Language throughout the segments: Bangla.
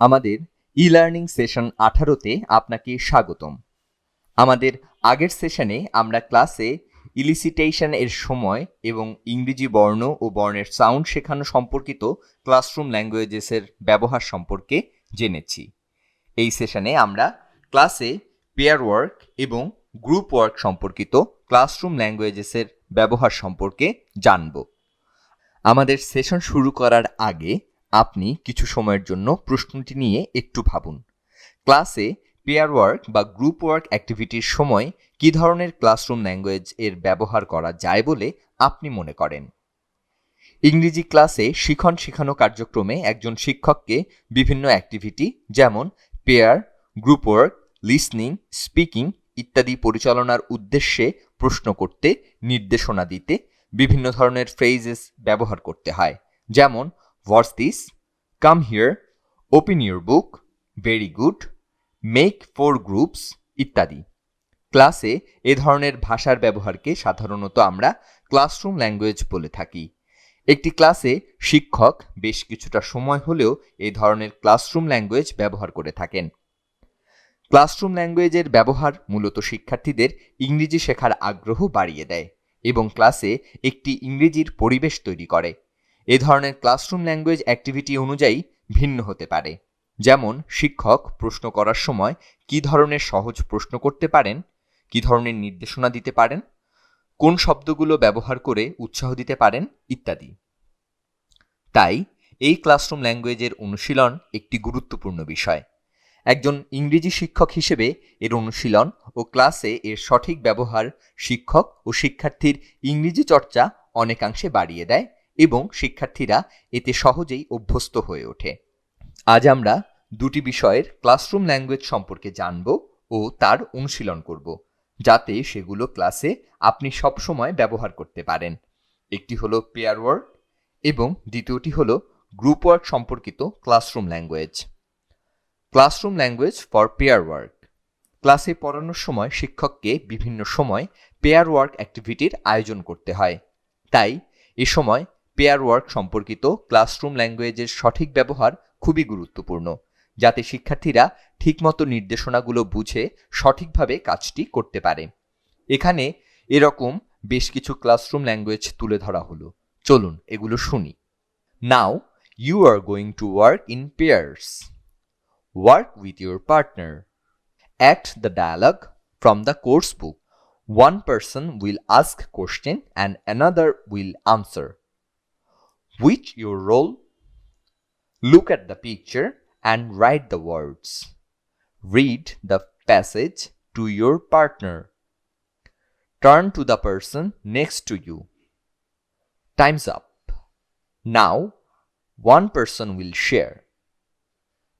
আমাদের ই-লার্নিং সেশন 18তে আপনাকে স্বাগতম। আমাদের আগের সেশনে আমরা ক্লাসে ইলিসিটেশন এর সময় এবং ইংরেজি বর্ণ ও বর্ণের সাউন্ড শেখানো সম্পর্কিত ক্লাসরুম ল্যাঙ্গুয়েজেসের ব্যবহার সম্পর্কে জেনেছি। এই সেশনে আমরা ক্লাসে পেয়ার ওয়ার্ক এবং গ্রুপ ওয়ার্ক সম্পর্কিত ক্লাসরুম ল্যাঙ্গুয়েজেসের ব্যবহার সম্পর্কে জানব। আমাদের সেশন শুরু করার আগে আপনি কিছু সময়ের জন্য প্রশ্নটি নিয়ে একটু ভাবুন। ক্লাসে পেয়ার ওয়ার্ক বা গ্রুপ ওয়ার্ক অ্যাক্টিভিটির সময় কী ধরনের ক্লাসরুম ল্যাঙ্গুয়েজ এর ব্যবহার করা যায় বলে আপনি মনে করেন? ইংরেজি ক্লাসে শিখন শেখানো কার্যক্রমে একজন শিক্ষককে বিভিন্ন অ্যাক্টিভিটি যেমন pair, group work, listening, speaking ইত্যাদি পরিচালনার উদ্দেশ্যে প্রশ্ন করতে, নির্দেশনা দিতে বিভিন্ন ধরনের ফ্রেজেস ব্যবহার করতে হয়, যেমন what's this, come here, open your book, very good, make 4 groups ইত্যাদি। ক্লাসে এ ধরনের ভাষার ব্যবহারকে সাধারণত আমরা ক্লাসরুম ল্যাঙ্গুয়েজ বলে থাকি। একটি ক্লাসে শিক্ষক বেশ কিছুটা সময় হলেও এই ধরনের ক্লাসরুম ল্যাঙ্গুয়েজ ব্যবহার করে থাকেন। ক্লাসরুম ল্যাঙ্গুয়েজের ব্যবহার মূলত শিক্ষার্থীদের ইংরেজি শেখার আগ্রহ বাড়িয়ে দেয় এবং ক্লাসে একটি ইংরেজির পরিবেশ তৈরি করে। এ ধরনের ক্লাসরুম ল্যাঙ্গুয়েজ অ্যাক্টিভিটি অনুযায়ী ভিন্ন হতে পারে, যেমন শিক্ষক প্রশ্ন করার সময় কী ধরনের সহজ প্রশ্ন করতে পারেন, কী ধরনের নির্দেশনা দিতে পারেন, কোন শব্দগুলো ব্যবহার করে উৎসাহ দিতে পারেন ইত্যাদি। তাই এই ক্লাসরুম ল্যাঙ্গুয়েজের অনুশীলন একটি গুরুত্বপূর্ণ বিষয়। একজন ইংরেজি শিক্ষক হিসেবে এর অনুশীলন ও ক্লাসে এর সঠিক ব্যবহার শিক্ষক ও শিক্ষার্থীর ইংরেজি চর্চা অনেকাংশে বাড়িয়ে দেয় এবং শিক্ষার্থীরা এতে সহজেই অভ্যস্ত হয়ে ওঠে। আজ আমরা দুটি বিষয়ের ক্লাসরুম ল্যাঙ্গুয়েজ সম্পর্কে জানব ও তার অনুশীলন করব, যাতে সেগুলো ক্লাসে আপনি সবসময় ব্যবহার করতে পারেন। একটি হলো পেয়ার ওয়ার্ক এবং দ্বিতীয়টি হলো গ্রুপ ওয়ার্ক সম্পর্কিত classroom language. Classroom language for pair work. ক্লাসে পড়ানোর সময় শিক্ষককে বিভিন্ন সময় পেয়ার ওয়ার্ক অ্যাক্টিভিটির আয়োজন করতে হয়। তাই এ সময় পেয়ার ওয়ার্ক সম্পর্কিত ক্লাসরুম ল্যাঙ্গুয়েজের সঠিক ব্যবহার খুবই গুরুত্বপূর্ণ, যাতে শিক্ষার্থীরা ঠিকমতো নির্দেশনাগুলো বুঝে সঠিকভাবে কাজটি করতে পারে। এখানে এরকম বেশ কিছু ক্লাসরুম ল্যাঙ্গুয়েজ তুলে ধরা হলো, চলুন এগুলো শুনি। Now you are going to work in pairs. Work with your partner. Act the dialogue from the course book. One person will ask question and another will answer. Which your role? Look at the picture and write the words. Read the passage to your partner. Turn to the person next to you. Time's up. Now, one person will share.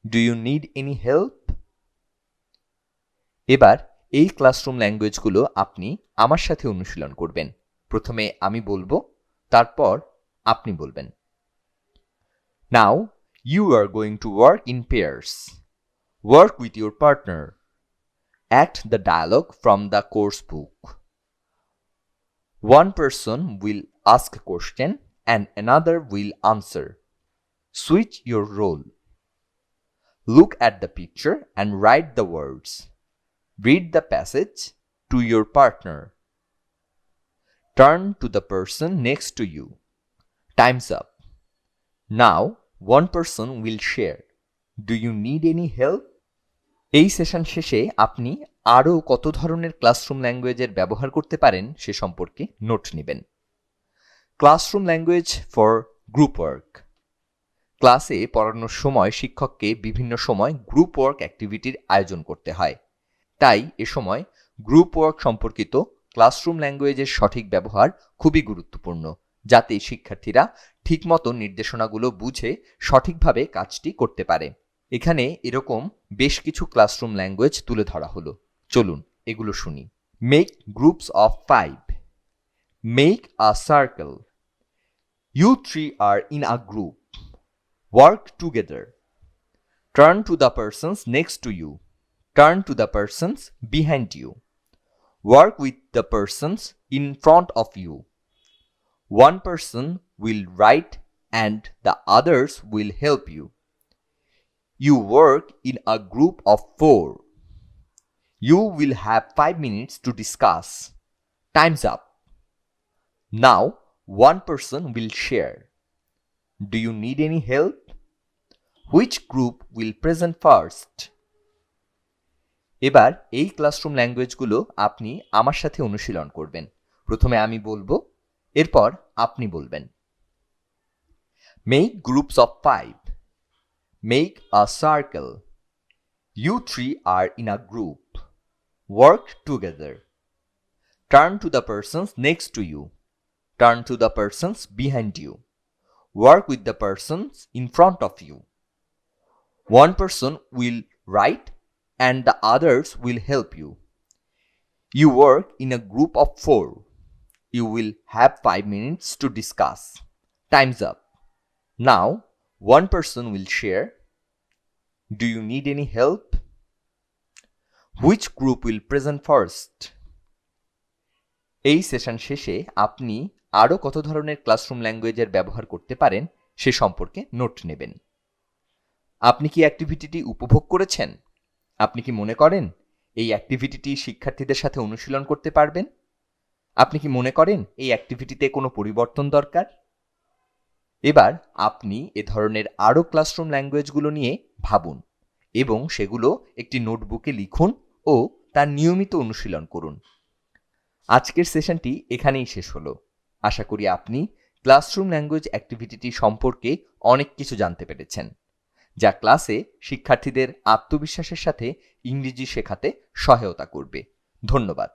Do you need any help? এবার এই ক্লাসরুম ল্যাঙ্গুয়েজগুলো আপনি আমার সাথে অনুশীলন করবেন। প্রথমে আমি বলবো, তারপর আপনি বলবেন। Now you are going to work in pairs. Work with your partner. Act the dialogue from the course book. One person will ask a question and another will answer. Switch your role. Look at the picture and write the words. Read the passage to your partner. Turn to the person next to you. Time's up. Now, one person will share. Do you need any help? এই সেশন শেষে আপনি আরও কত ধরনের ক্লাসরুম ল্যাঙ্গুয়েজের ব্যবহার করতে পারেন সে সম্পর্কে নোট নেবেন। Classroom language for group work. ক্লাসে পড়ানোর সময় শিক্ষককে বিভিন্ন সময় গ্রুপ ওয়ার্ক অ্যাক্টিভিটির আয়োজন করতে হয়। তাই এ সময় গ্রুপ ওয়ার্ক সম্পর্কিত ক্লাসরুম ল্যাঙ্গুয়েজের সঠিক ব্যবহার খুবই গুরুত্বপূর্ণ, যাতে শিক্ষার্থীরা ঠিকমতো নির্দেশনাগুলো বুঝে সঠিকভাবে কাজটি করতে পারে। এখানে এরকম বেশ কিছু ক্লাসরুম ল্যাঙ্গুয়েজ তুলে ধরা হলো, চলুন এগুলো শুনি। Make groups of 5. Make a circle. You 3 are in a group. Work together. Turn to the persons next to you. Turn to the persons behind you. Work with the persons in front of you. One person will write and the others will help you. You work in a group of 4. You will have 5 minutes to discuss. Time's up. Now, one person will share. Do you need any help? Which group will present first? এবার এই ক্লাসরুম ল্যাঙ্গুয়েজগুলো আপনি আমার সাথে অনুশীলন করবেন। প্রথমে আমি বলবো, এরপর আপনি বলবেন। Make groups of 5. Make a circle. You 3 are in a group. Work together. Turn to the persons next to you. Turn to the persons behind you. Work with the persons in front of you. One person will write and the others will help you. You work in a group of 4. You will have 5 minutes to discuss. Time's up. Now, one person will share. Do you need any help? Which group will present first? এই সেশন শেষে আপনি আরও কত ধরনের ক্লাসরুম ল্যাঙ্গুয়েজের ব্যবহার করতে পারেন সে সম্পর্কে নোট নেবেন। আপনি কি অ্যাক্টিভিটিটি উপভোগ করেছেন? আপনি কি মনে করেন এই অ্যাক্টিভিটিটি শিক্ষার্থীদের সাথে অনুশীলন করতে পারবেন? আপনি কি মনে করেন এই অ্যাক্টিভিটিতে কোনো পরিবর্তন দরকার? এবার আপনি এ ধরনের আরও ক্লাসরুম ল্যাঙ্গুয়েজগুলো নিয়ে ভাবুন এবং সেগুলো একটি নোটবুকে লিখুন ও তার নিয়মিত অনুশীলন করুন। আজকের সেশনটি এখানেই শেষ হলো। আশা করি আপনি ক্লাসরুম ল্যাঙ্গুয়েজ অ্যাক্টিভিটিটি সম্পর্কে অনেক কিছু জানতে পেরেছেন, যা ক্লাসে শিক্ষার্থীদের আত্মবিশ্বাসের সাথে ইংরেজি শেখাতে সহায়তা করবে। ধন্যবাদ।